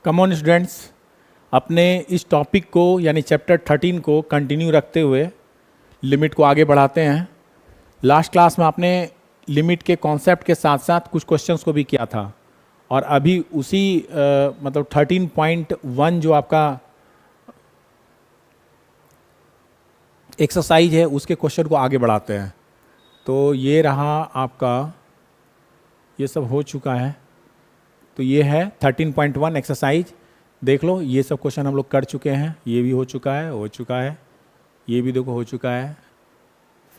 Come on students, अपने इस topic को यानी चैप्टर 13 को कंटिन्यू रखते हुए लिमिट को आगे बढ़ाते हैं। लास्ट क्लास में आपने लिमिट के कॉन्सेप्ट के साथ साथ कुछ क्वेश्चंस को भी किया था और अभी उसी मतलब 13.1 जो आपका एक्सरसाइज है उसके क्वेश्चन को आगे बढ़ाते हैं। तो ये रहा आपका, ये सब हो चुका है। तो ये है 13.1 एक्सरसाइज, देख लो ये सब क्वेश्चन हम लोग कर चुके हैं। ये भी हो चुका है, ये भी देखो हो चुका है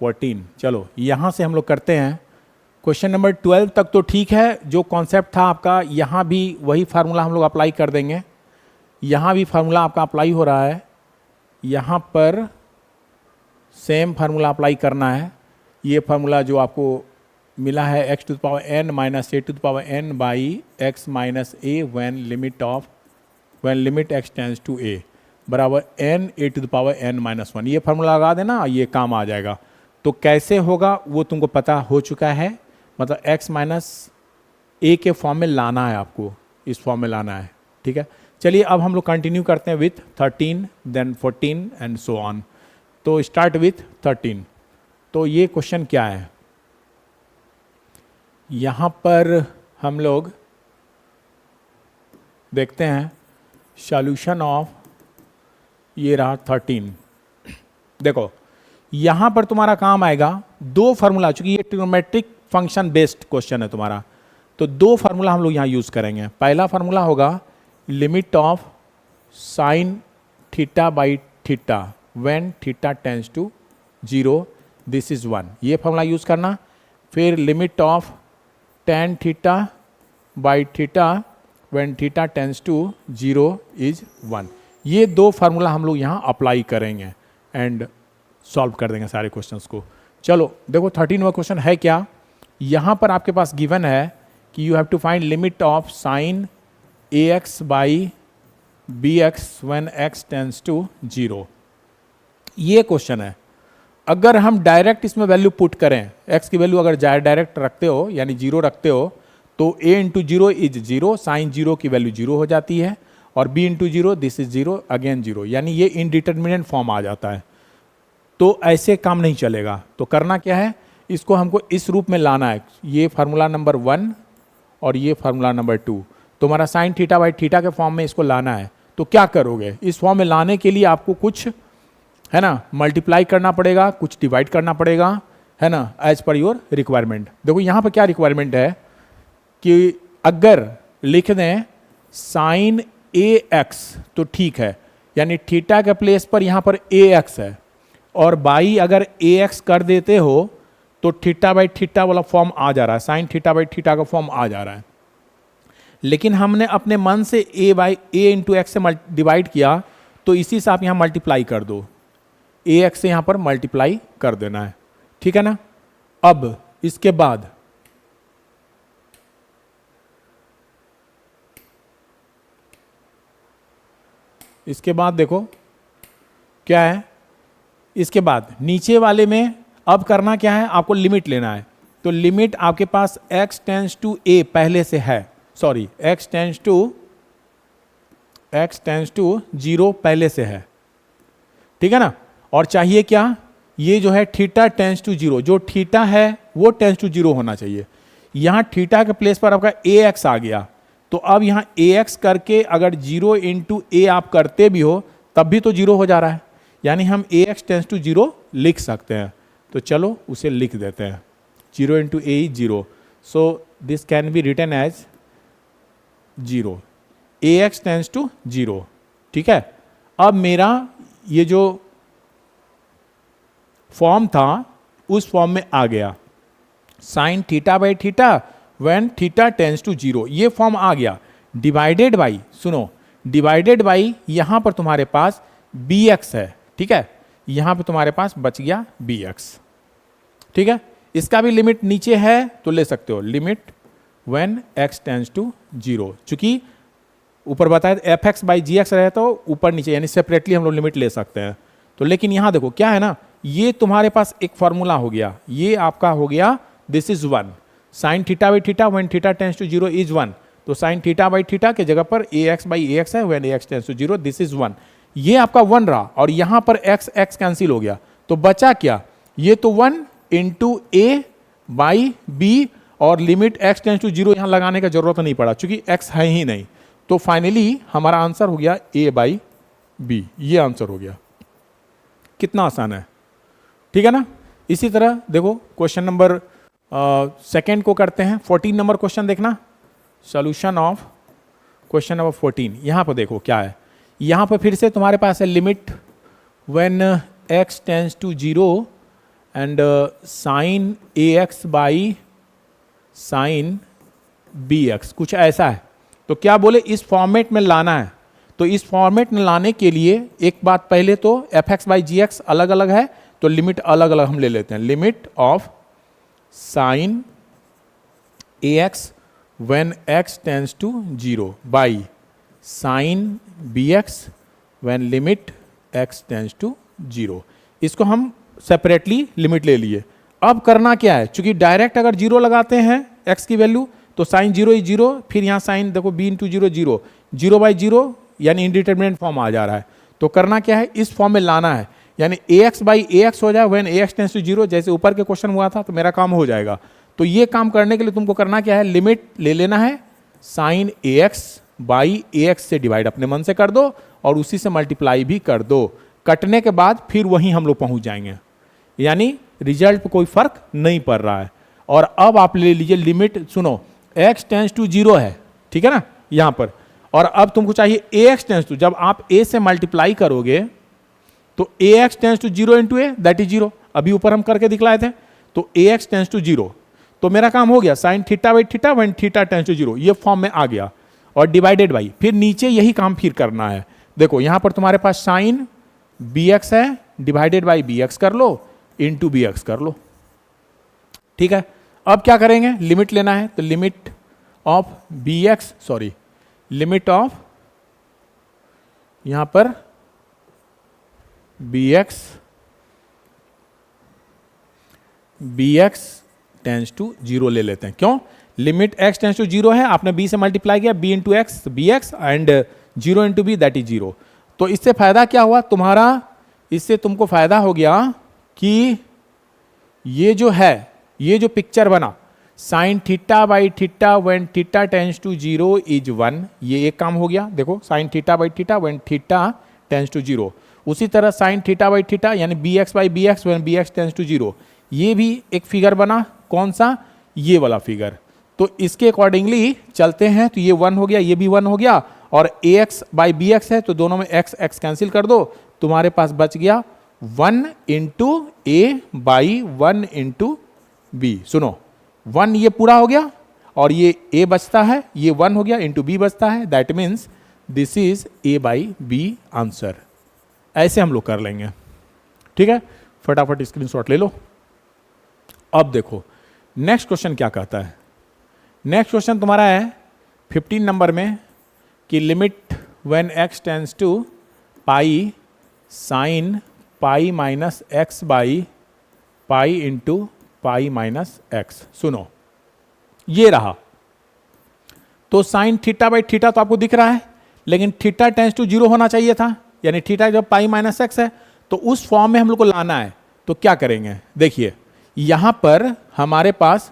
14। चलो यहाँ से हम लोग करते हैं क्वेश्चन नंबर 12 तक। तो ठीक है, जो कॉन्सेप्ट था आपका यहाँ भी वही फार्मूला हम लोग अप्लाई कर देंगे। यहाँ भी फार्मूला आपका अप्लाई हो रहा है, यहाँ पर सेम फार्मूला अप्लाई करना है। ये फार्मूला जो आपको मिला है x to the power n minus a to the power n by x minus a when limit x tends to a बराबर n a to the power n minus 1। ये formula लगा देना, ये काम आ जाएगा। तो कैसे होगा वो तुमको पता हो चुका है, मतलब x माइनस a के फॉर्म में लाना है, आपको इस फॉर्म में लाना है। ठीक है, चलिए अब हम लोग कंटिन्यू करते हैं with 13 then 14 and so on. तो स्टार्ट विथ 13। तो ये क्वेश्चन क्या है, यहाँ पर हम लोग देखते हैं सॉल्यूशन ऑफ, ये रहा 13। देखो यहाँ पर तुम्हारा काम आएगा दो फार्मूला, चूंकि ये ट्रिग्नोमेट्रिक फंक्शन बेस्ड क्वेश्चन है तुम्हारा, तो दो फार्मूला हम लोग यहाँ यूज करेंगे। पहला फार्मूला होगा limit of sine theta by theta when theta tends to 0, this is 1, ये फार्मूला यूज करना। फिर limit of tan theta by theta when theta tends to 0 is 1। ये दो फार्मूला हम लोग यहाँ अप्लाई करेंगे एंड सॉल्व कर देंगे सारे क्वेश्चंस को। चलो देखो 13वां क्वेश्चन है क्या, यहाँ पर आपके पास गिवन है कि you have to find limit of sine ax by bx when x tends to 0। ये क्वेश्चन है। अगर हम डायरेक्ट इसमें वैल्यू पुट करें, x की वैल्यू अगर डायरेक्ट रखते हो यानी 0 रखते हो, तो a इंटू 0 इज 0, साइन 0 की वैल्यू 0 हो जाती है, और b into 0 this is 0 again 0, यानी ये इनडिटर्मिनेंट फॉर्म आ जाता है। तो ऐसे काम नहीं चलेगा। तो करना क्या है, इसको हमको इस रूप में लाना है। ये फार्मूला नंबर 1 और ये फार्मूला नंबर 2, तुम्हारा साइन थीटा बाई थीटा के फॉर्म में इसको लाना है। तो क्या करोगे, इस फॉर्म में लाने के लिए आपको कुछ है ना मल्टीप्लाई करना पड़ेगा, कुछ डिवाइड करना पड़ेगा, है ना, एज पर योर रिक्वायरमेंट। देखो यहाँ पर क्या रिक्वायरमेंट है कि अगर लिख दें साइन ax तो ठीक है, यानी थीटा के प्लेस पर यहाँ पर ax है, और बाई अगर ax कर देते हो तो थीटा बाई थीटा वाला फॉर्म आ जा रहा है, साइन थीटा बाई थीटा का फॉर्म आ जा रहा है। लेकिन हमने अपने मन से a इंटू एक्स से डिवाइड किया, तो इसी से आप यहाँ मल्टीप्लाई कर दो, ax से यहाँ पर मल्टीप्लाई कर देना है। ठीक है ना। अब इसके बाद देखो क्या है, इसके बाद नीचे वाले में अब करना क्या है, आपको लिमिट लेना है। तो लिमिट आपके पास x टेंड्स टू a पहले से है, सॉरी x टेंड्स टू 0 पहले से है। ठीक है ना। और चाहिए क्या, ये जो है थीटा टेंड्स टू 0, जो थीटा है वो टेंड्स टू 0 होना चाहिए। यहाँ थीटा के प्लेस पर आपका ax आ गया, तो अब यहाँ ax करके अगर 0 इंटू a आप करते भी हो तब भी तो 0 हो जा रहा है, यानी हम ax टेंड्स टू 0 लिख सकते हैं। तो चलो उसे लिख देते हैं, 0 into a is 0, so this can be written as 0, ax tends to 0। ठीक है। अब मेरा ये जो फॉर्म था उस फॉर्म में आ गया, sine theta by theta when theta tends to 0, ये फॉर्म आ गया। डिवाइडेड बाई, सुनो, डिवाइडेड बाई यहाँ पर तुम्हारे पास bx है। ठीक है, यहाँ पे तुम्हारे पास बच गया bx। ठीक है, इसका भी लिमिट नीचे है तो ले सकते हो, limit when x tends to 0। चूंकि ऊपर बताया fx बाई gx रहे तो ऊपर नीचे यानी सेपरेटली हम लोग लिमिट ले सकते हैं। तो लेकिन यहाँ देखो क्या है ना, ये तुम्हारे पास एक फॉर्मूला हो गया, ये आपका हो गया this is 1, sine theta by theta when theta tends to 0 is 1। तो साइन थीटा बाई थीटा के जगह पर a x by a x है, when a x tends to 0 this is 1। ये आपका 1 रहा और यहां पर एक्स एक्स कैंसिल हो गया, तो बचा क्या, ये तो 1 इंटू ए बाई बी, और लिमिट एक्स टेंड्स टू 0 यहां लगाने का जरूरत नहीं पड़ा क्योंकि एक्स है ही नहीं। तो फाइनली हमारा आंसर हो गया ए बाई बी, ये आंसर हो गया। कितना आसान है, ठीक है ना। इसी तरह देखो क्वेश्चन नंबर सेकेंड को करते हैं। 14 नंबर क्वेश्चन देखना, सॉल्यूशन ऑफ क्वेश्चन नंबर 14। यहां पर देखो क्या है, यहां पर फिर से तुम्हारे पास है limit when x tends to 0 and sine a x by sine b x, कुछ ऐसा है। तो क्या बोले, इस फॉर्मेट में लाना है। तो इस फॉर्मेट में लाने के लिए एक बात, पहले तो f x by g x अलग अलग है, तो लिमिट अलग अलग हम ले लेते हैं। Limit of sine a x when x tends to 0 by sine b x when limit x tends to 0। इसको हम सेपरेटली लिमिट ले लिए। अब करना क्या है, चूंकि डायरेक्ट अगर 0 लगाते हैं x की वैल्यू तो साइन 0 इज 0, फिर यहाँ साइन देखो b इंटू 0 0, 0 बाई 0 यानी इंडिटरमिनेट फॉर्म आ जा रहा है। तो करना क्या है, इस फॉर्म में लाना है, यानी a x by a x हो जाए when a x tends to 0, जैसे ऊपर के क्वेश्चन हुआ था, तो मेरा काम हो जाएगा। तो ये काम करने के लिए तुमको करना क्या है, लिमिट ले लेना है, sine a x by a x से डिवाइड अपने मन से कर दो और उसी से मल्टीप्लाई भी कर दो। कटने के बाद फिर वहीं हम लोग पहुंच जाएंगे, यानी रिजल्ट पे कोई फर्क नहीं पड़ रहा है। और अब आप ले लीजिए लिमिट, सुनो x टेंड्स टू 0 है, ठीक है ना यहां पर, और अब तुमको चाहिए ए एक्स टेंड्स टू, जब आप a से मल्टीप्लाई करोगे तो a x tends to 0 into a that is 0, अभी ऊपर हम करके दिखलाए थे। तो ए एक्स टेंड्स टू 0, तो मेरा काम हो गया sine theta by theta when theta tends to 0, ये फॉर्म में आ गया, और डिवाइडेड बाई, फिर नीचे यही काम फिर करना है। देखो यहां पर तुम्हारे पास साइन बी एक्स है, डिवाइडेड बाई बी एक्स कर लो, इंटू बी एक्स कर लो, ठीक है। अब क्या करेंगे, लिमिट लेना है, तो limit of b x, sorry limit of यहां पर बी एक्स टेंस टू 0 ले लेते हैं। क्यों, लिमिट x टेंस टू 0 है, आपने b से मल्टीप्लाई किया, b into x b x and 0 into b that is 0। तो इससे फायदा क्या हुआ तुम्हारा, इससे तुमको फायदा हो गया कि ये जो है, ये जो पिक्चर बना sine theta by theta when theta tends to 0 is 1, ये एक काम हो गया। देखो sine theta by theta when theta tends to 0, उसी तरह साइन थीटा बाई थीटा यानी b x by b x when b x tends to 0, ये भी एक फिगर बना, कौन सा, ये वाला फिगर। तो इसके अकॉर्डिंगली चलते हैं, तो ये 1 हो गया, ये भी 1 हो गया, और ए एक्स बाई बी एक्स है तो दोनों में एक्स एक्स कैंसिल कर दो, तुम्हारे पास बच गया 1 into a by 1 into b. सुनो 1 ये पूरा हो गया और ये a बचता है, ये 1 हो गया इंटू b बचता है, that means this is a by b answer. ऐसे हम लोग कर लेंगे, ठीक है। फटाफट स्क्रीनशॉट ले लो। अब देखो नेक्स्ट क्वेश्चन क्या कहता है। नेक्स्ट क्वेश्चन तुम्हारा है 15 नंबर में कि limit when x tends to pi sine pi minus x by pi into pi minus x. सुनो ये रहा, तो साइन थीटा बाई थीटा तो आपको दिख रहा है, लेकिन थीटा टेंस टू 0 होना चाहिए था, यानी थीटा जब पाई माइनस एक्स है, तो उस फॉर्म में हम लोग को लाना है। तो क्या करेंगे, देखिए यहां पर हमारे पास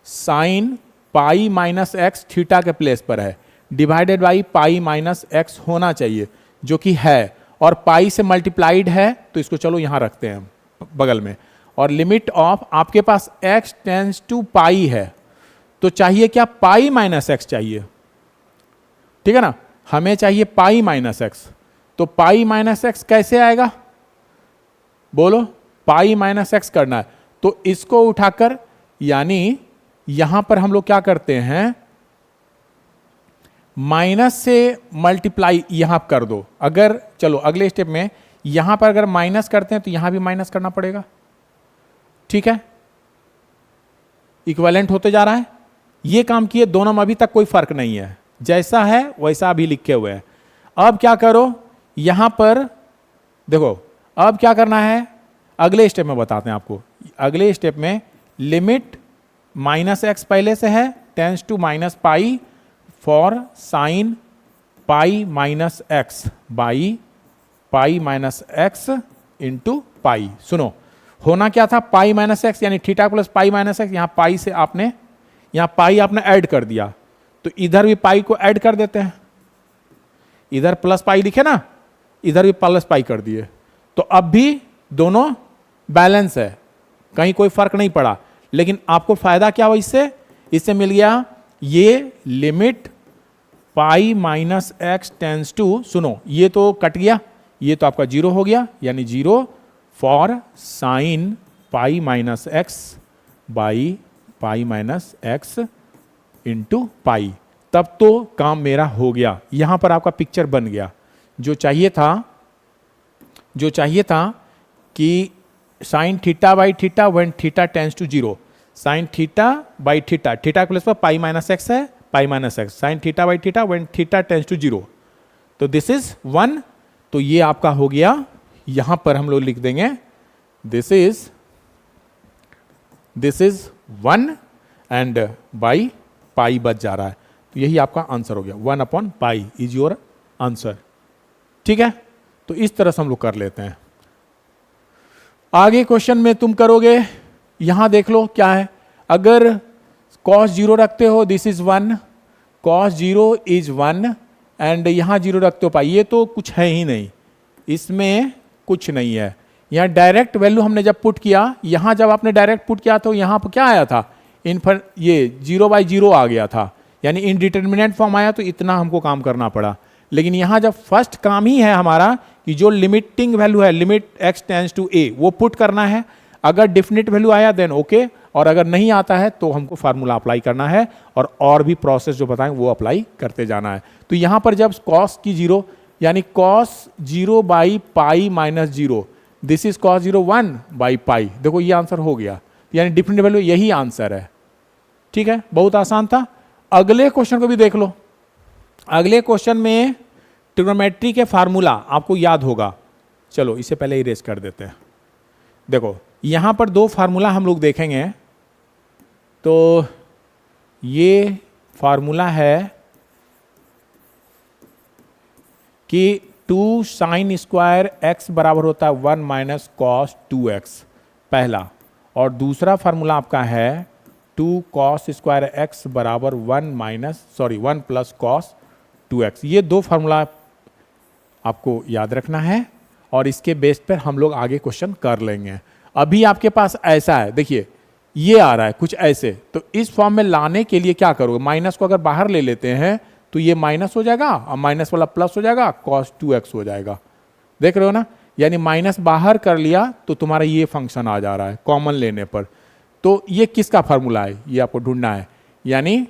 sine pi minus x theta के प्लेस पर है, divided by pi minus x होना चाहिए, जो कि है, और पाई से मल्टीप्लाइड है, तो इसको चलो यहां रखते हैं बगल में। और लिमिट ऑफ आपके पास x टेंस टू पाई है, तो चाहिए क्या, पाई माइनस एक्स चाहिए, ठीक है ना, हमें चाहिए पाई माइनस एक्स। तो पाई माइनस एक्स कैसे आएगा, बोलो, पाई माइनस एक्स करना है, तो इसको उठाकर, यानी यहां पर हम लोग क्या करते हैं, माइनस से मल्टीप्लाई यहां कर दो। अगर चलो अगले स्टेप में यहां पर अगर माइनस करते हैं तो यहां भी माइनस करना पड़ेगा, ठीक है, इक्विवेलेंट होते जा रहा है। ये काम किए दोनों में अभी तक कोई फर्क नहीं है, जैसा है वैसा अभी लिखे हुए हैं। अब क्या करो, यहां पर देखो, अब क्या करना है, अगले स्टेप में बताते हैं आपको। अगले स्टेप में लिमिट माइनस एक्स पहले से है, tends to minus pi, for sine pi minus x by pi minus x into pi. सुनो, होना क्या था, पाई माइनस एक्स यानी theta plus pi minus x. यहां पाई से आपने, यहां पाई आपने ऐड कर दिया, तो इधर भी पाई को ऐड कर देते हैं। इधर प्लस पाई लिखे ना, इधर भी प्लस पाई कर दिए, तो अब भी दोनों बैलेंस है, कहीं कोई फर्क नहीं पड़ा। लेकिन आपको फायदा क्या हुआ इससे, इससे मिल गया ये limit pi minus x tends to, सुनो ये तो कट गया, ये तो आपका जीरो हो गया, यानी zero for sine pi minus x by pi minus x into पाई। तब तो काम मेरा हो गया, यहां पर आपका पिक्चर बन गया। जो चाहिए था कि sine theta by theta when theta tends to zero, sine theta by theta, theta plus पर पाई माइनस एक्स है, pi minus x, sine theta by theta when theta tends to zero, तो this is 1। तो ये आपका हो गया, यहां पर हम लोग लिख देंगे this is 1 and by pi बच जा रहा है, तो यही आपका आंसर हो गया, 1 upon pi is your answer. ठीक है, तो इस तरह से हम लोग कर लेते हैं। आगे क्वेश्चन में तुम करोगे, यहां देख लो क्या है, अगर cos 0 रखते हो this is 1, cos 0 is 1 and यहां 0 रखते हो पाई, ये तो कुछ है ही नहीं, इसमें कुछ नहीं है। यहां डायरेक्ट वैल्यू हमने जब पुट किया, यहां जब आपने डायरेक्ट पुट किया तो यहां पर क्या आया था, ये 0/0 आ गया था, यानी इनडिटर्मिनेंट फॉर्म आया, तो इतना हमको काम करना पड़ा। लेकिन यहां जब फर्स्ट काम ही है हमारा कि जो लिमिटिंग वैल्यू है, limit x tends to a, वो पुट करना है। अगर डिफिनिट वैल्यू आया देन ओके, और अगर नहीं आता है तो हमको फार्मूला अप्लाई करना है, और भी प्रोसेस जो बताएं वो अप्लाई करते जाना है। तो यहां पर जब cos की 0 यानी cos 0 by pi minus 0, this is cos 0 1 by pi, देखो ये आंसर हो गया, यानी डिफिनिट वैल्यू यही आंसर है। ठीक है, बहुत आसान था। अगले क्वेश्चन को भी देख लो। अगले क्वेश्चन में ट्रिग्नोमेट्री के फार्मूला आपको याद होगा, चलो इसे पहले इरेज कर देते हैं। देखो यहां पर दो फार्मूला हम लोग देखेंगे, तो ये फार्मूला है कि 2 साइन स्क्वायर एक्स बराबर होता है 1 माइनस कॉस 2x, पहला। और दूसरा फार्मूला आपका है 2 कॉस स्क्वायर एक्स बराबर 1 प्लस कॉस 2x। ये दो फार्मूला आपको याद रखना है, और इसके बेस पर हम लोग आगे क्वेश्चन कर लेंगे। अभी आपके पास ऐसा है, देखिए ये आ रहा है कुछ ऐसे, तो इस फॉर्म में लाने के लिए क्या करोगे, माइनस को अगर बाहर ले लेते हैं तो ये माइनस हो जाएगा, और माइनस वाला प्लस हो जाएगा, cos 2x हो जाएगा। देख रहे हो ना, यानी माइनस बाहर कर लिया तो तुम्हारा ये फंक्शन आ जा रहा है कॉमन लेने पर। तो ये किसका फार्मूला है, ये आपको ढूंढना है, यानी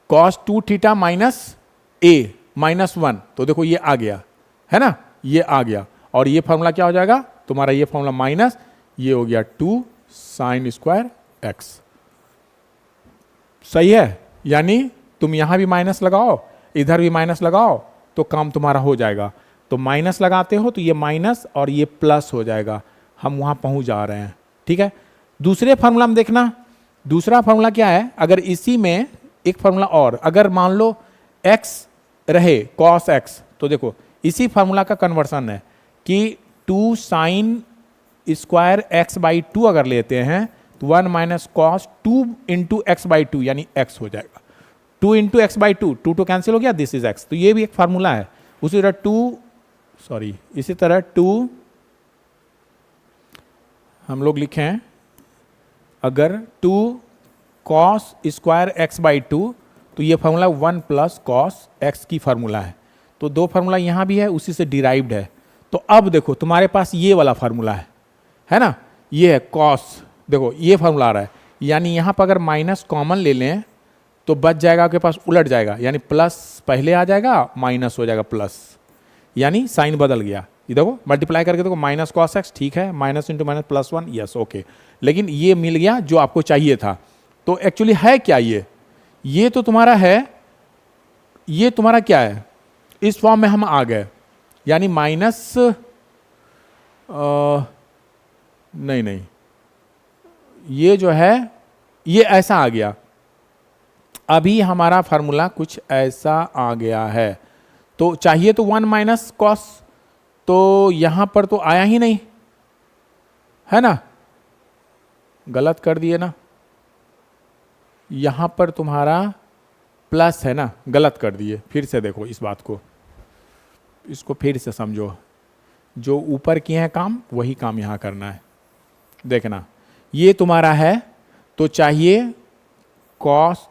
cos 2 theta minus a minus 1, तो देखो ये आ गया है ना, ये आ गया, और ये फार्मूला क्या हो जाएगा तुम्हारा, ये फार्मूला माइनस, ये हो गया 2 साइन स्क्वायर एक्स। सही है, यानी तुम यहां भी माइनस लगाओ, इधर भी माइनस लगाओ, तो काम तुम्हारा हो जाएगा। तो माइनस लगाते हो तो ये माइनस और ये प्लस हो जाएगा, हम वहां पहुंच जा रहे हैं। ठीक है, दूसरे फार्मूला में देखना, दूसरा फार्मूला क्या है, अगर इसी में एक फार्मूला और, अगर मान लो x रहे cos x, तो देखो इसी फार्मूला का कन्वर्सन है कि 2 साइन स्क्वायर एक्स बाई 2 अगर लेते हैं तो 1 minus cos 2 into x by 2 यानी x हो जाएगा, 2 इंटू एक्स बाई 2, 2 तो कैंसिल हो गया, दिस इज x। तो ये भी एक फार्मूला है। उसी तरह इसी तरह 2 हम लोग लिखें, अगर 2 कॉस स्क्वायर एक्स बाई 2, तो ये फार्मूला 1 प्लस कॉस एक्स की फार्मूला है। तो दो फार्मूला यहां भी है, उसी से डिराइव्ड है। तो अब देखो तुम्हारे पास ये वाला फार्मूला है ना, ये है कॉस, देखो ये फार्मूला आ रहा है, यानी यहां पर अगर माइनस कॉमन ले लें तो बच जाएगा, आपके पास उलट जाएगा, यानी प्लस पहले आ जाएगा, माइनस हो जाएगा प्लस, यानी साइन बदल गया। ये देखो मल्टीप्लाई करके देखो, माइनस कॉस एक्स, ठीक है, minus into minus plus 1, yes okay. लेकिन ये मिल गया जो आपको चाहिए था। तो एक्चुअली है क्या, ये तो तुम्हारा है, ये तुम्हारा क्या है, इस फॉर्म में हम आ गए, यानी माइनस नहीं, ये जो है ये ऐसा आ गया, अभी हमारा फार्मूला कुछ ऐसा आ गया है। तो चाहिए तो 1 माइनस कॉस, तो यहां पर तो आया ही नहीं है ना, गलत कर दिए ना, यहां पर तुम्हारा प्लस है ना, गलत कर दिए। फिर से देखो इस बात को, इसको फिर से समझो, जो ऊपर किए हैं काम वही काम यहां करना है। देखना ये तुम्हारा है तो चाहिए कॉस,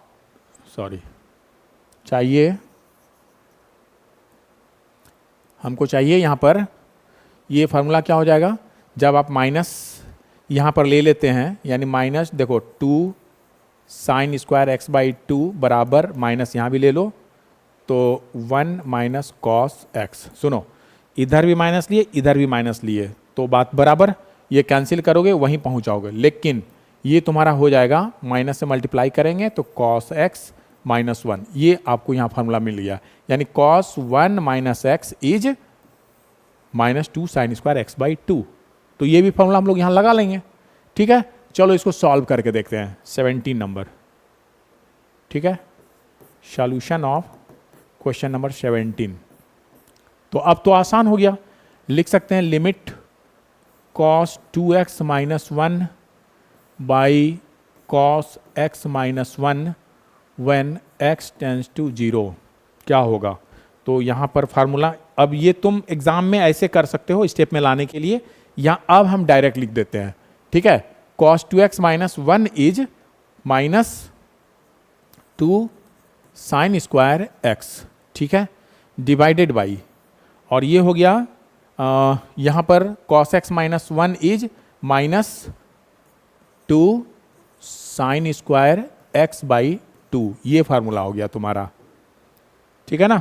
चाहिए हमको चाहिए यहां पर, ये फार्मूला क्या हो जाएगा जब आप माइनस यहां पर ले लेते हैं, यानी माइनस देखो 2 साइन स्क्वायर एक्स बाई 2 बराबर माइनस यहां भी ले लो तो 1 माइनस कॉस एक्स। सुनो, इधर भी माइनस लिए इधर भी माइनस लिए तो बात बराबर, ये कैंसिल करोगे वहीं पहुंच जाओगे। लेकिन ये तुम्हारा हो जाएगा माइनस से मल्टीप्लाई करेंगे तो कॉस एक्स माइनस 1, ये आपको यहां फार्मूला मिल गया। यानी cos 1 minus x is minus 2 sine square x by 2। तो ये भी फार्मूला हम लोग यहां लगा लेंगे। ठीक है, चलो इसको सॉल्व करके देखते हैं। 17 नंबर, ठीक है, सॉल्यूशन ऑफ क्वेश्चन नंबर 17। तो अब तो आसान हो गया, लिख सकते हैं limit cos 2x minus 1 by cos x minus 1 when x tends to 0 क्या होगा। तो यहां पर फार्मूला, अब ये तुम एग्जाम में ऐसे कर सकते हो स्टेप में लाने के लिए, या अब हम डायरेक्ट लिख देते हैं। ठीक है, cos 2x minus 1 is minus 2 sine square x, ठीक है, डिवाइडेड बाई, और ये हो गया यहां पर cos x minus 1 is minus 2 sine square x by 2, ये फार्मूला हो गया तुम्हारा। ठीक है ना,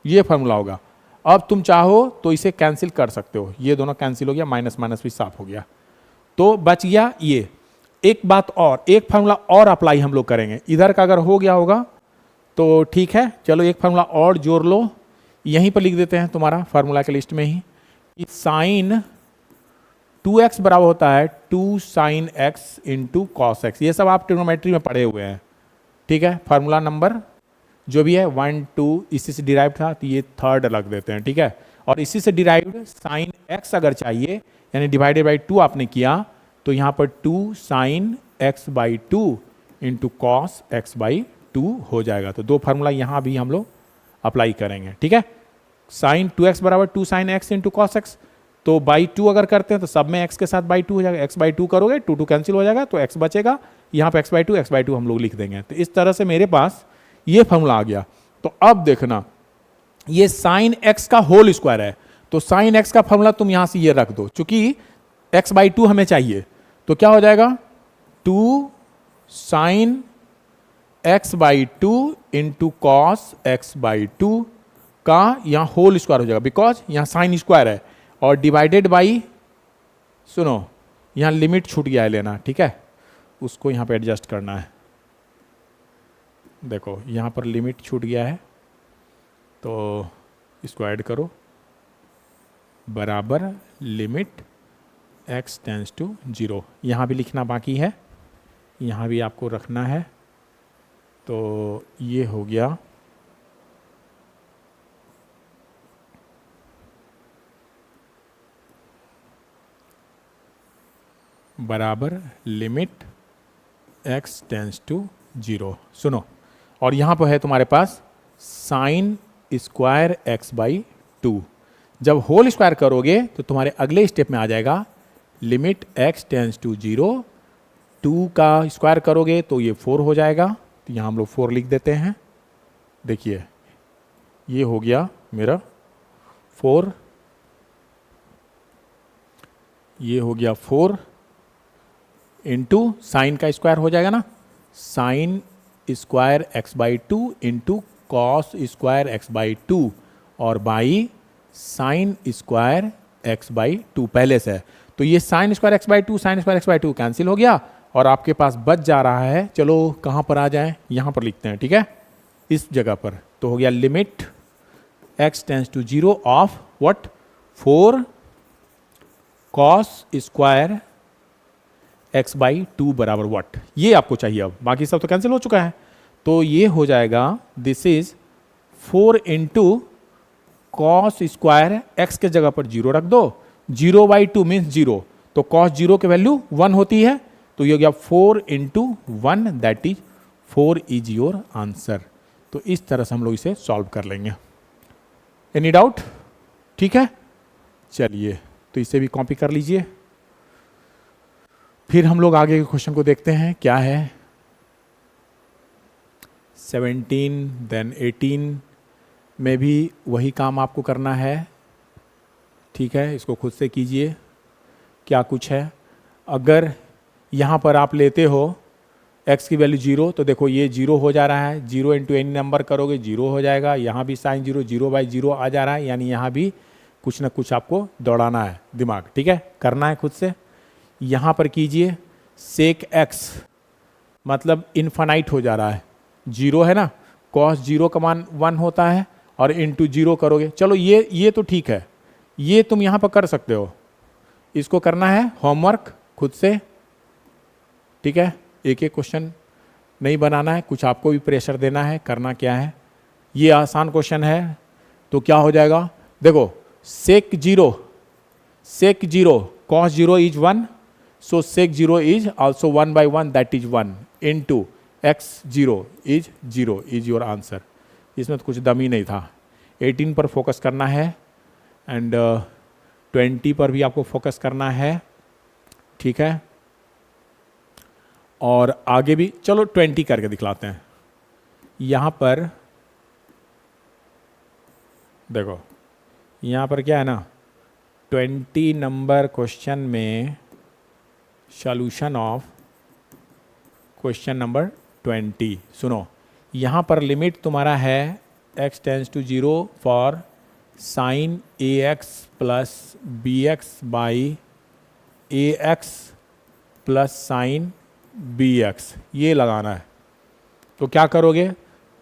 ये फार्मूला होगा। अब तुम चाहो तो इसे कैंसिल कर सकते हो, ये दोनों कैंसिल हो गया, माइनस माइनस भी साफ हो गया, तो बच गया ये। एक बात और, एक फार्मूला और अप्लाई हम लोग करेंगे, इधर का अगर हो गया होगा तो ठीक है, चलो एक फार्मूला और जोड़ लो, यहीं पर लिख देते हैं तुम्हारा फार्मूला के लिस्ट में ही, कि साइन 2x बराबर होता है 2 sine x into cos x. ये सब आप ट्रिग्नोमेट्री में पढ़े हुए हैं। ठीक है, फार्मूला नंबर जो भी है 1 2 इसी से डिराइव था, तो ये थर्ड रख देते हैं। ठीक है, और इसी से डिराइव्ड साइन x अगर चाहिए, यानी डिवाइडेड बाई 2 आपने किया, तो यहाँ पर 2 sine x by 2 into cos x by 2 हो जाएगा। तो दो फार्मूला यहाँ भी हम लोग अप्लाई करेंगे। ठीक है, साइन 2x बराबर 2 sine x into cos x, तो बाई 2 अगर करते हैं तो सब में x के साथ बाई 2 हो जाएगा, x बाई 2 करोगे 2 2 कैंसिल हो जाएगा, तो x बचेगा, यहाँ पे x बाई 2 हम लोग लिख देंगे। तो इस तरह से मेरे पास ये फार्मूला आ गया। तो अब देखना, ये साइन x का होल स्क्वायर है, तो साइन x का फार्मूला तुम यहां से ये रख दो, चूंकि x बाई 2 हमें चाहिए, तो क्या हो जाएगा 2 sine x by 2 into cos x by 2 का यहां होल स्क्वायर हो जाएगा, बिकॉज यहां साइन स्क्वायर है, और डिवाइडेड बाई, सुनो यहां लिमिट छूट गया है लेना, ठीक है, उसको यहां पे एडजस्ट करना है। देखो यहां पर लिमिट छूट गया है, तो इसको ऐड करो, बराबर लिमिट x टेंड्स टू 0, यहाँ भी लिखना बाकी है, यहाँ भी आपको रखना है। तो ये हो गया बराबर लिमिट x टेंड्स टू 0। सुनो, और यहाँ पर है तुम्हारे पास साइन स्क्वायर x बाई 2, जब होल स्क्वायर करोगे तो तुम्हारे अगले स्टेप में आ जाएगा लिमिट x टेंड्स टू 0, 2 का स्क्वायर करोगे तो ये 4 हो जाएगा, तो यहाँ हम लोग 4 लिख देते हैं। देखिए ये हो गया मेरा 4, ये हो गया 4 इंटू साइन का स्क्वायर हो जाएगा ना, sine square x by 2 into cos square x by 2, और by sine square x by 2 पहले से है, तो ये sine square x by 2 sine square x by 2 cancel हो गया, और आपके पास बच जा रहा है, चलो कहाँ पर आ जाए, यहाँ पर लिखते हैं, ठीक है, इस जगह पर। तो हो गया limit x tends to 0 of what 4 cos square x by 2 बराबर व्हाट, ये आपको चाहिए। अब बाकी सब तो कैंसिल हो चुका है, तो ये हो जाएगा this is 4 into cos square, x के जगह पर 0 रख दो, 0/2 मीन्स 0, तो कॉस 0 की वैल्यू 1 होती है, तो ये हो गया 4 into 1, that is 4 is your answer. तो इस तरह से हम लोग इसे सॉल्व कर लेंगे। Any doubt? ठीक है, चलिए तो इसे भी कॉपी कर लीजिए। फिर हम लोग आगे के क्वेश्चन को देखते हैं क्या है। 17 देन 18 में भी वही काम आपको करना है। ठीक है, इसको खुद से कीजिए क्या कुछ है। अगर यहाँ पर आप लेते हो x की वैल्यू 0, तो देखो ये 0 हो जा रहा है, 0 इंटू एनी नंबर करोगे 0 हो जाएगा, यहाँ भी साइन 0, 0/0 आ जा रहा है, यानी यहाँ भी कुछ ना कुछ आपको दौड़ाना है दिमाग। ठीक है, करना है खुद से। यहाँ पर कीजिए सेक x, मतलब इन्फानाइट हो जा रहा है, 0 है ना, कॉस 0 का मान 1 होता है, और इंटू 0 करोगे। चलो ये तो ठीक है, ये तुम यहाँ पर कर सकते हो, इसको करना है होमवर्क खुद से। ठीक है, एक एक क्वेश्चन नहीं बनाना है, कुछ आपको भी प्रेशर देना है। करना क्या है, ये आसान क्वेश्चन है, तो क्या हो जाएगा, देखो sec 0 cos 0 is 1, so sec 0 is also 1/1, that is 1 into x 0 is 0 is your answer. इसमें तो कुछ दम ही नहीं था। 18 पर फोकस करना है एंड 20 पर भी आपको फोकस करना है। ठीक है, और आगे भी चलो 20 करके दिखलाते हैं। यहाँ पर देखो, यहाँ पर क्या है ना, 20 नंबर क्वेश्चन में सॉल्यूशन ऑफ क्वेश्चन नंबर 20। सुनो, यहाँ पर लिमिट तुम्हारा है x tends to 0 for sine ax plus bx by ax plus sine bx, ये लगाना है। तो क्या करोगे,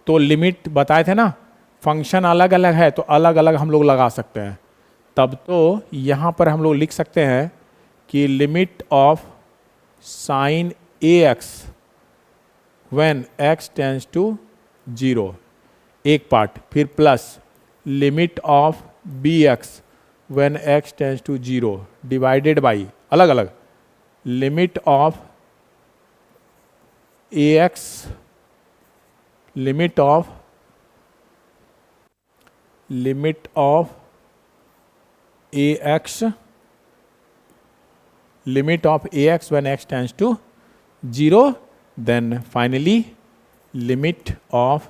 तो लिमिट बताए थे ना, फंक्शन अलग अलग है तो अलग अलग हम लोग लगा सकते हैं। तब तो यहाँ पर हम लोग लिख सकते हैं कि limit of sine ax when x tends to 0 एक पार्ट, फिर plus limit of bx when x tends to 0 divided by अलग अलग limit of ax, limit of ax, limit of ax when x tends to 0, then finally limit of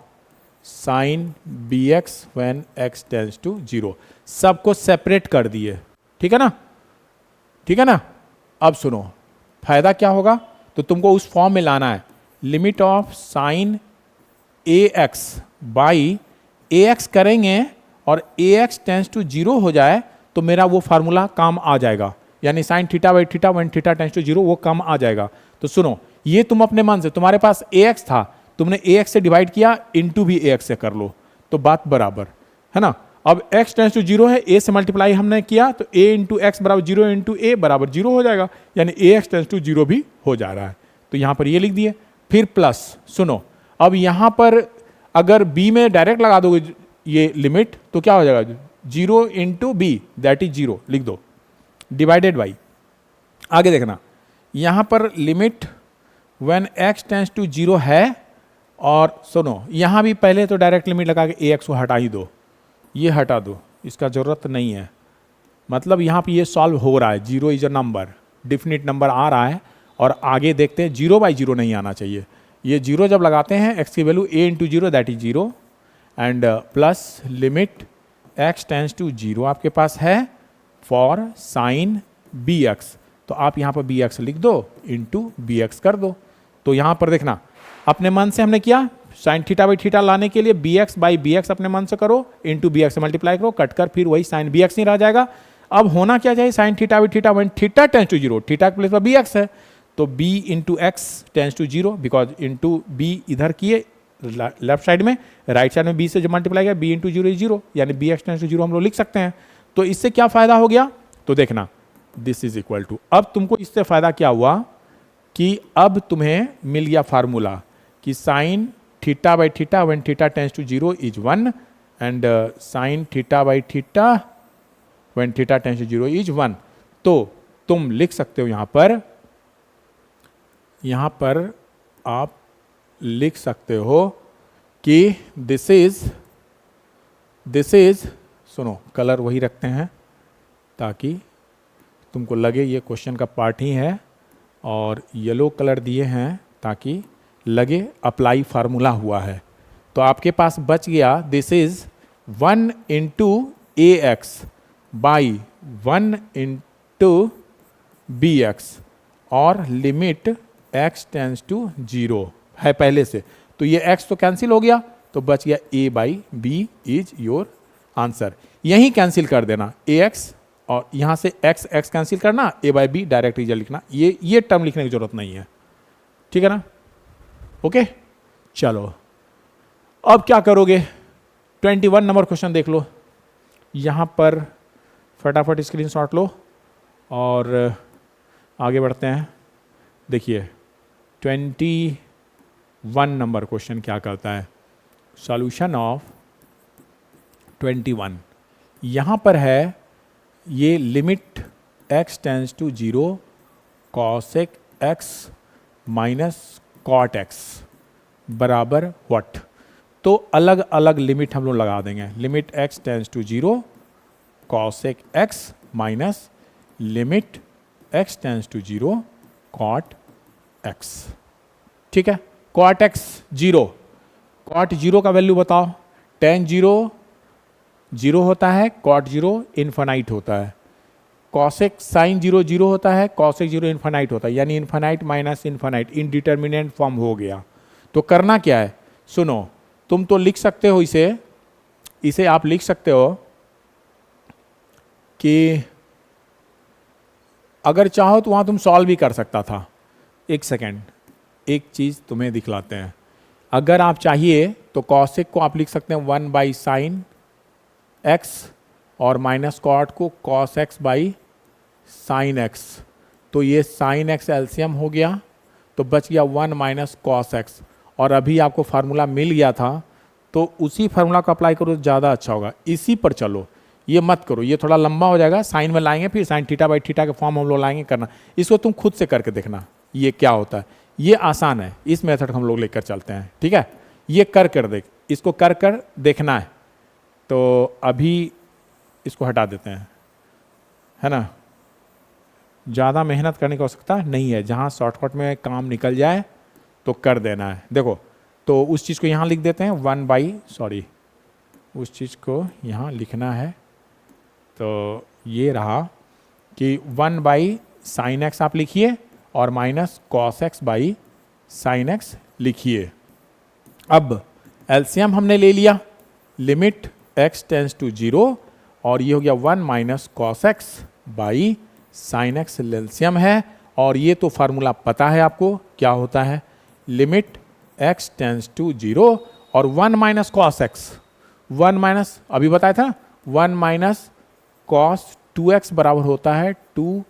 sin bx when x tends to 0। सबको separate कर दिए। ठीक है ना, ठीक है ना। अब सुनो, फायदा क्या होगा, तो तुमको उस फॉर्म में लाना है, limit of sine ax by ax करेंगे और ax टेंस टू 0 हो जाए तो मेरा वो फार्मूला काम आ जाएगा, यानी sine theta by theta when theta tends to 0 वो काम आ जाएगा। तो सुनो, ये तुम अपने मन से, तुम्हारे पास ax था, तुमने ax से डिवाइड किया, इंटू भी ax से कर लो, तो बात बराबर है ना। अब x टेंस टू 0 है, a से मल्टीप्लाई हमने किया, तो a इंटू एक्स बराबर 0 इंटू a बराबर 0 हो जाएगा, यानी ax टेंस टू 0 भी हो जा रहा है। तो यहां पर ये लिख दिए, फिर प्लस। सुनो, अब यहां पर अगर b में डायरेक्ट लगा दोगे ये लिमिट, तो क्या हो जाएगा, 0 इंटू बी दैट इज 0 लिख दो, डिवाइडेड बाई, आगे देखना, यहां पर limit when x tends to 0 है, और सुनो यहां भी पहले तो डायरेक्ट लिमिट लगा के ax को हटा ही दो, ये हटा दो, इसका जरूरत नहीं है। मतलब यहां पे ये सॉल्व हो रहा है, 0 is a number, definite number आ रहा है, और आगे देखते हैं 0/0 नहीं आना चाहिए। ये 0 जब लगाते हैं, x की value a into 0 that is 0, and plus limit x tends to 0 आपके पास है फॉर साइन bx, तो आप यहाँ पर bx लिख दो, इंटू bx कर दो। तो यहाँ पर देखना, अपने मन से हमने किया, साइन थीटा बाई थीटा लाने के लिए bx बाई bx अपने मन से करो, इंटू bx से मल्टीप्लाई करो, कट कर फिर वही साइन bx नहीं रह जाएगा। अब होना क्या चाहिए, sine theta by theta when theta tends to 0, theta के प्लेस पर bx है, तो b into x tends to 0, because into b इधर किए लेफ्ट साइड में, राइट साइड में b से जो मल्टीप्लाई किया, b इंटू 0 इज 0, यानी bx टेंस टू 0 हम लोग लिख सकते हैं। तो इससे क्या फायदा हो गया, तो देखना दिस इज इक्वल टू, अब तुमको इससे फायदा क्या हुआ कि अब तुम्हें मिल गया फार्मूला कि sine theta by theta when theta tends to 0 is 1 and sine theta by theta when theta tends to 0 is 1। तो तुम लिख सकते हो यहां पर आप लिख सकते हो कि दिस इज सुनो, कलर वही रखते हैं ताकि तुमको लगे ये क्वेश्चन का पार्ट ही है, और येलो कलर दिए हैं ताकि लगे अप्लाई फार्मूला हुआ है। तो आपके पास बच गया this is 1 into a x by 1 into b x और लिमिट x टेंस टू 0 है पहले से, तो ये x तो कैंसिल हो गया, तो बच गया a by b is your answer. यही कैंसिल कर देना ax और यहां से x x कैंसिल करना, a by b direct result लिखना, ये टर्म लिखने की जरूरत नहीं है, ठीक है ना। ओके चलो अब क्या करोगे, 21 नंबर क्वेश्चन देख लो, यहां पर फटाफट स्क्रीनशॉट लो और आगे बढ़ते हैं। देखिए 21 नंबर क्वेश्चन क्या करता है, सॉल्यूशन ऑफ 21। यहां पर है ये limit x tends to 0 cosec x minus cot x बराबर व्हाट। तो अलग अलग लिमिट हम लोग लगा देंगे, limit x tends to 0 cosec x minus limit x tends to 0 cot x, ठीक है। कॉट x 0, कॉट 0 का वैल्यू बताओ, टेन 0 होता है, कॉट 0 इन्फानाइट होता है, कॉसेक साइन 0 होता है, कॉसेक 0 इन्फानाइट होता है, यानी infinite minus infinite indeterminate form हो गया। तो करना क्या है, सुनो, तुम तो लिख सकते हो इसे आप लिख सकते हो कि अगर चाहो तो वहां तुम सॉल्व भी कर सकता था। एक सेकेंड, एक चीज तुम्हें दिखलाते हैं, अगर आप चाहिए तो कॉसेक को आप लिख सकते हैं 1 बाई साइन एक्स और माइनस कॉट को cos x by sine x, तो ये साइन एक्स एलसीएम हो गया, तो बच गया 1 माइनस कॉस एक्स। और अभी आपको फार्मूला मिल गया था, तो उसी फार्मूला को अप्लाई करो, ज़्यादा अच्छा होगा। इसी पर चलो, ये मत करो, ये थोड़ा लंबा हो जाएगा, साइन में लाएंगे, फिर साइन थीटा बाई थीटा के फॉर्म हम लोग लाएंगे करना। इसको तुम खुद से करके देखना ये क्या होता है, ये आसान है, इस मेथड हम लोग लेकर चलते हैं, ठीक है। ये कर देख, इसको कर देखना है। तो अभी इसको हटा देते हैं, है ना, ज़्यादा मेहनत करने की आवश्यकता नहीं है, जहाँ शॉर्टकट में काम निकल जाए तो कर देना है। देखो, तो उस चीज़ को यहाँ लिख देते हैं, उस चीज़ को यहाँ लिखना है, तो ये रहा कि 1 बाई साइन एक्स आप लिखिए और minus cos x by sine x लिखिए। अब एलसीएम हमने ले लिया, लिमिट x टेंस टू 0 और ये हो गया 1 minus cos x by sine x LCM है, और ये तो फार्मूला पता है आपको क्या होता है, लिमिट x टेंस टू 0 और 1 माइनस कॉस एक्स, 1 माइनस अभी बताया था, 1 माइनस कॉस 2x बराबर होता है 2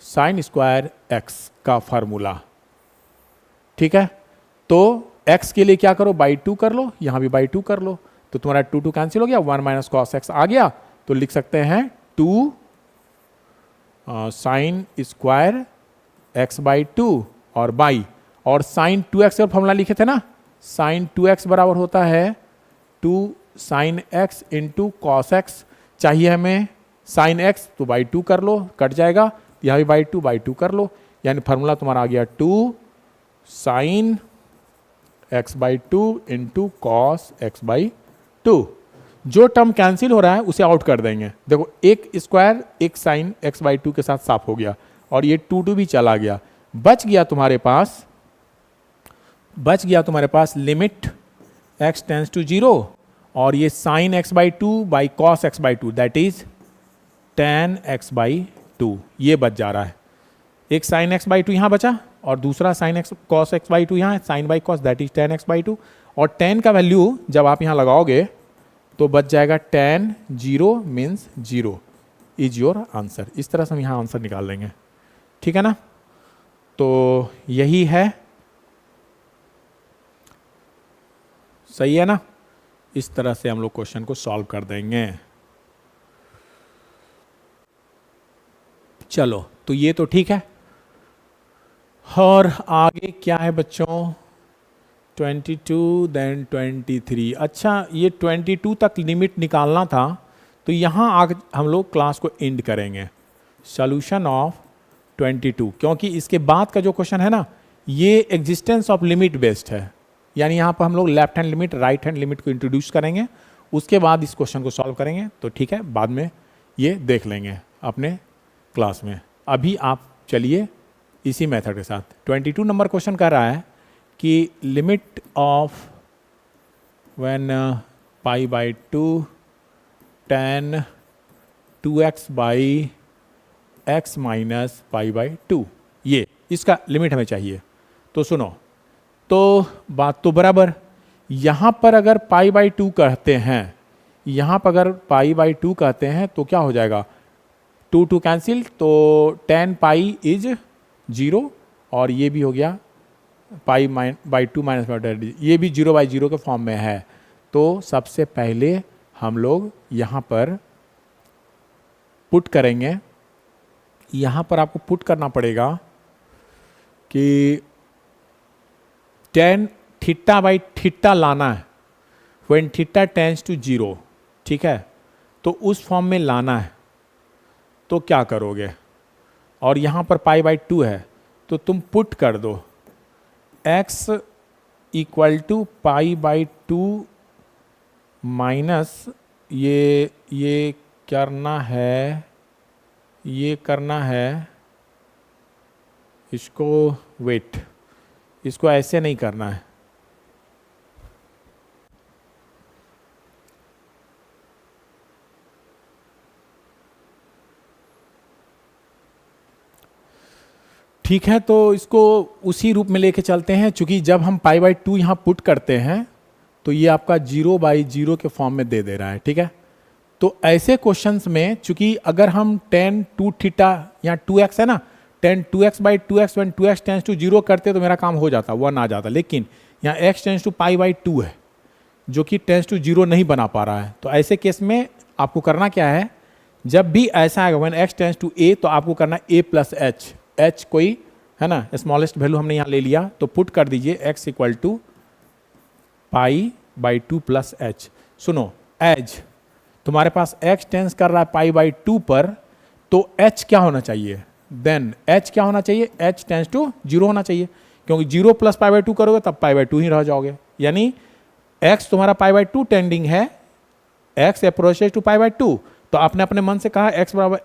साइन स्क्वायर x का फार्मूला, ठीक है। तो x के लिए क्या करो, बाई 2 कर लो, यहां भी बाई 2 कर लो, तो तुम्हारा 2 कैंसिल हो गया, 1 माइनस कॉस एक्स आ गया, तो लिख सकते हैं 2 साइन स्क्वायर एक्स बाई 2 और बाई, और साइन 2x का फॉर्मूला लिखे थे ना, साइन 2x बराबर होता है 2 sine x into cos x, चाहिए हमें साइन x, तो बाई 2 कर लो, कट जाएगा, यहां भी बाई 2 कर लो, यानी फार्मूला तुम्हारा आ गया 2 sine x by 2 into cos x by 2। जो टर्म कैंसिल हो रहा है उसे आउट कर देंगे। देखो, एक स्क्वायर एक साइन x बाई 2 के साथ साफ हो गया, और ये 2 भी चला गया, बच गया तुम्हारे पास लिमिट x टेंस टू 0 और ये sine x by 2 by cos x by 2 that is tan x by 2, ये बच जा रहा है। एक साइन x बाई 2 यहां बचा और दूसरा sine x cos x by 2 यहाँ है, sine by cos that is tan x by 2, और tan का वैल्यू जब आप यहाँ लगाओगे तो बच जाएगा tan 0 means 0 is your answer. इस तरह से हम यहाँ आंसर निकाल लेंगे, ठीक है ना। तो यही है सही है ना? इस तरह से हम लोग क्वेश्चन को सॉल्व कर देंगे। चलो, तो ये तो ठीक है। और आगे क्या है बच्चों? 22 देन 23। अच्छा, ये 22 तक लिमिट निकालना था, तो यहाँ आगे हम लोग क्लास को एंड करेंगे। सॉल्यूशन ऑफ 22, क्योंकि इसके बाद का जो क्वेश्चन है ना, ये एग्जिस्टेंस ऑफ लिमिट बेस्ड है। यानी यहाँ पर हम लोग left hand limit, right hand limit को इंट्रोड्यूस करेंगे, उसके बाद इस क्वेश्चन को सॉल्व करेंगे। तो ठीक है, बाद में ये देख लेंगे अपने क्लास में। अभी आप चलिए इसी मेथड के साथ। 22 नंबर क्वेश्चन कह रहा है कि limit of when pi by 2 tan 2x by x minus pi by 2, ये इसका लिमिट हमें चाहिए। तो सुनो, तो बात तो बराबर, यहाँ पर अगर पाई बाई 2 कहते हैं, यहाँ पर अगर पाई बाई 2 कहते हैं तो क्या हो जाएगा? 2 2 कैंसिल, तो tan पाई इज 0, और ये भी हो गया पाई बाई 2 माइनस पाई, ये भी 0/0 के फॉर्म में है। तो सबसे पहले हम लोग यहाँ पर पुट करेंगे। यहाँ पर आपको पुट करना पड़ेगा कि tan थीटा बाई थीटा लाना है, व्हेन थीटा टेंस टू 0, ठीक है? तो उस फॉर्म में लाना है। तो क्या करोगे? और यहाँ पर पाई बाई 2 है, तो तुम पुट कर दो x equal to pi by 2 minus ये करना है, ये करना है इसको, वेट, इसको ऐसे नहीं करना है, ठीक है? तो इसको उसी रूप में लेके चलते हैं, क्योंकि जब हम पाई बाई 2 यहाँ पुट करते हैं तो ये आपका 0/0 के फॉर्म में दे दे रहा है, ठीक है? तो ऐसे क्वेश्चंस में, चूंकि अगर हम tan 2 थीटा, यहाँ 2x है ना, tan 2x by 2x when 2x tends to 0 करते तो मेरा काम हो जाता, 1 आ जाता। लेकिन यहाँ x tends to pi by 2 है, जो कि टेंस टू 0 नहीं बना पा रहा है। तो ऐसे केस में आपको करना क्या है? जब भी ऐसा आएगा when x tends to a, तो आपको करना a प्लस h, h कोई है ना स्मॉलेस्ट वैल्यू हमने यहाँ ले लिया, तो पुट कर दीजिए x equal to pi by 2 plus h। सुनो, एज तुम्हारे पास x टेंस कर रहा है पाई बाई 2 पर, तो h क्या होना चाहिए? देन h क्या होना चाहिए? h टेंस टू 0 होना चाहिए, क्योंकि 0 प्लस पाई बाई 2 करोगे तब पाई बाई 2 ही रह जाओगे। यानी x तुम्हारा पाई बाई 2 टेंडिंग है, x approaches to pi by 2, तो आपने अपने मन से कहा x बराबर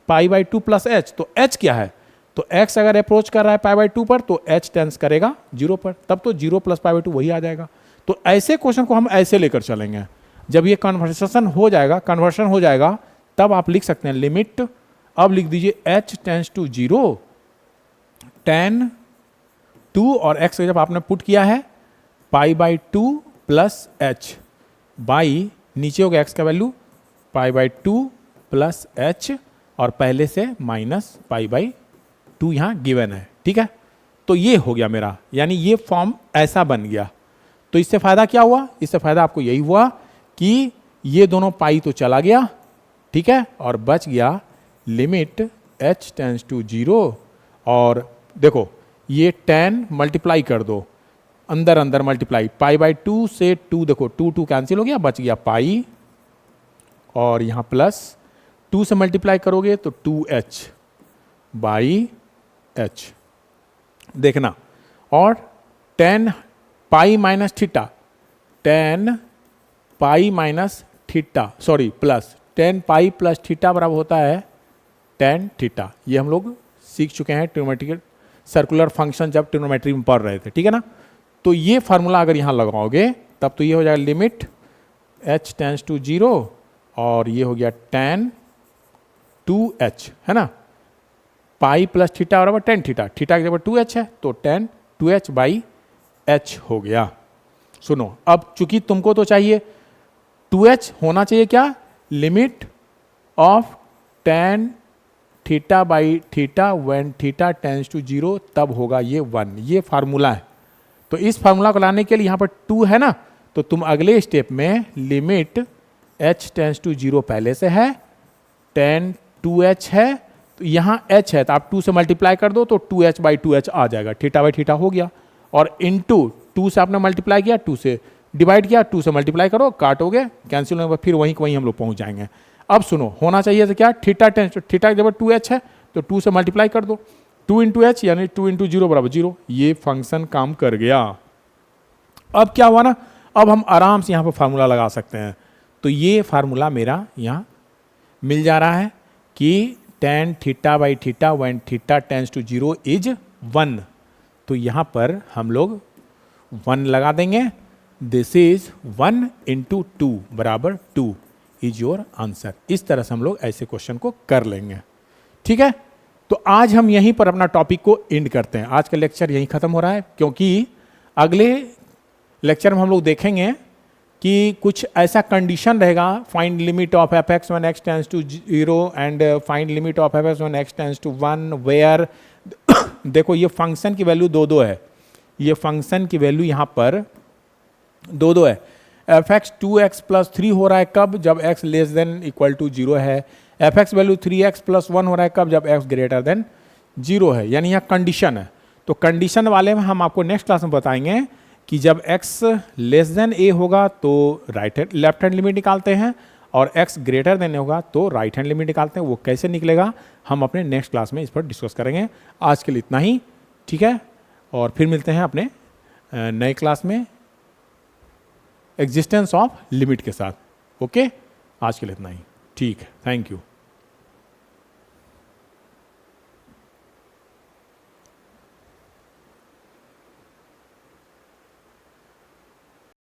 पाई बाई 2 प्लस h, तो h क्या है? तो x अगर अप्रोच कर रहा है पाई बाई 2 पर, तो h टेंस करेगा 0 पर, तब तो 0 प्लस पाई बाई 2 वही आ जाएगा। तो ऐसे क्वेश्चन को हम ऐसे लेकर चलेंगे। जब ये कन्वर्सेशन हो जाएगा, कन्वर्शन हो जाएगा, तब आप लिख सकते हैं लिमिट, अब लिख दीजिए h टेंस टू 0 tan 2, और x जब आपने पुट किया है पाई बाई 2 प्लस h बाई, नीचे हो गया x का value pi by 2 plus h, और पहले से माइनस पाई बाई 2 यहाँ गिवन है, ठीक है? तो ये हो गया मेरा, यानी ये फॉर्म ऐसा बन गया। तो इससे फायदा क्या हुआ? इससे फायदा आपको यही हुआ कि ये दोनों पाई तो चला गया, ठीक है, और बच गया लिमिट h टेंस टू 0, और देखो ये tan मल्टीप्लाई कर दो, अंदर अंदर मल्टीप्लाई, पाई बाई 2 से 2, देखो 2 2 कैंसिल हो गया, बच गया पाई, और यहाँ प्लस 2 से मल्टीप्लाई करोगे तो 2h बाई h, देखना, और tan pi minus theta, tan pi minus theta, sorry plus tan pi plus theta बराबर होता है tan थीटा। ये हम लोग सीख चुके हैं ट्रिग्नोमेट्रिक सर्कुलर फंक्शन जब ट्रिग्नोमेट्री में पढ़ रहे थे, ठीक है ना? तो ये फार्मूला अगर यहाँ लगाओगे तब तो ये हो जाएगा लिमिट h टेंस टू 0, और ये हो गया tan 2h, है ना, पाई प्लस थीटा बराबर tan थीटा, थीटा की जगह 2h है, तो tan 2h बाई h हो गया। सुनो, अब चूंकि तुमको तो चाहिए 2h होना चाहिए क्या? Limit of tan theta by theta when theta tends to 0, तब होगा ये 1, ये फार्मूला है। तो इस फार्मूला को लाने के लिए यहाँ पर 2 है ना, तो तुम अगले स्टेप में लिमिट h टेंस टू 0 पहले से है, tan 2h है, तो यहाँ h है तो आप 2 से मल्टीप्लाई कर दो तो 2h बाई 2h आ जाएगा, थीटा बाई थीटा हो गया, और इंटू 2 से आपने मल्टीप्लाई किया, 2 से डिवाइड किया, 2 से मल्टीप्लाई करो, काटोगे, कैंसिल होगा, फिर वहीं वहीं हम लोग पहुंच जाएंगे। अब सुनो, होना चाहिए तो क्या, थीटा टेंस, थीटा जब 2h है तो 2 से मल्टीप्लाई कर दो, 2 इंटू एच यानी 2 इंटू 0 बराबर 0, ये फंक्शन काम कर गया। अब क्या हुआ ना, अब हम आराम से यहाँ पर फार्मूला लगा सकते हैं। तो ये फार्मूला मेरा यहाँ मिल जा रहा है कि tan theta by theta when theta tends to 0 is 1। तो यहाँ पर हम लोग 1 लगा देंगे, दिस इज 1 इंटू 2 बराबर 2 इज योर आंसर। इस तरह से हम लोग ऐसे क्वेश्चन को कर लेंगे, ठीक है। तो आज हम यहीं पर अपना टॉपिक को एंड करते हैं, आज का लेक्चर यहीं खत्म हो रहा है, क्योंकि अगले लेक्चर में हम लोग देखेंगे कि कुछ ऐसा कंडीशन रहेगा, find limit of f x one x tends to 0 and find limit of f x one x tends to 1 where देखो ये फंक्शन की वैल्यू 2 2 है, ये फंक्शन की वैल्यू यहाँ पर 2 2 है। एफ एक्स 2x प्लस 3 हो रहा है कब, जब x less than equal to 0 है। F x value 3x plus 1 हो रहा है कब, जब x ग्रेटर देन 0 है, यानी यहाँ कंडीशन है। तो कंडीशन वाले में हम आपको नेक्स्ट क्लास में बताएंगे कि जब x लेस देन a होगा तो लेफ्ट हैंड लिमिट निकालते हैं, और x ग्रेटर देन होगा तो राइट हैंड लिमिट निकालते हैं। वो कैसे निकलेगा हम अपने नेक्स्ट क्लास में इस पर डिस्कस करेंगे। आज के लिए इतना ही, ठीक है, और फिर मिलते हैं अपने नए क्लास में एग्जिस्टेंस ऑफ लिमिट के साथ। ओके, आज के लिए इतना ही, ठीक है, थैंक यू।